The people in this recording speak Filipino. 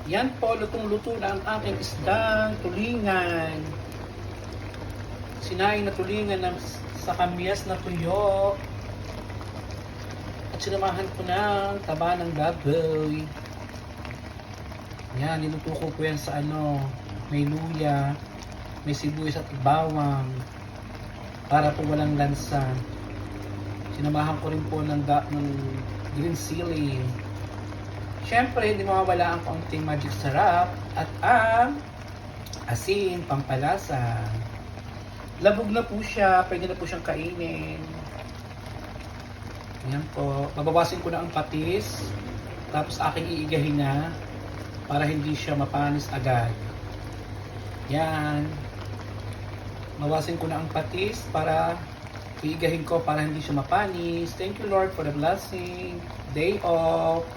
Yan po, lutong-luto na ang aking isdang tulingan. Sinaing na tulingan sa kamyas na tuyo. At sinamahan ko ng taba ng baboy. Yan, niluto ko po yan sa may luya, may sibuyas at bawang. Para po walang lansa. Sinamahan ko rin po ng green chili. Siyempre, hindi mawawala ang kaunting magic sarap at ang asin, pampalasa. Labog na po siya, pwede na po siyang kainin. Yan po. Babawasin ko na ang patis, tapos aking iigahin na para hindi siya mapanis agad. Yan. Bawasin ko na ang patis para iigahin ko para hindi siya mapanis. Thank you Lord for the blessing. Day off.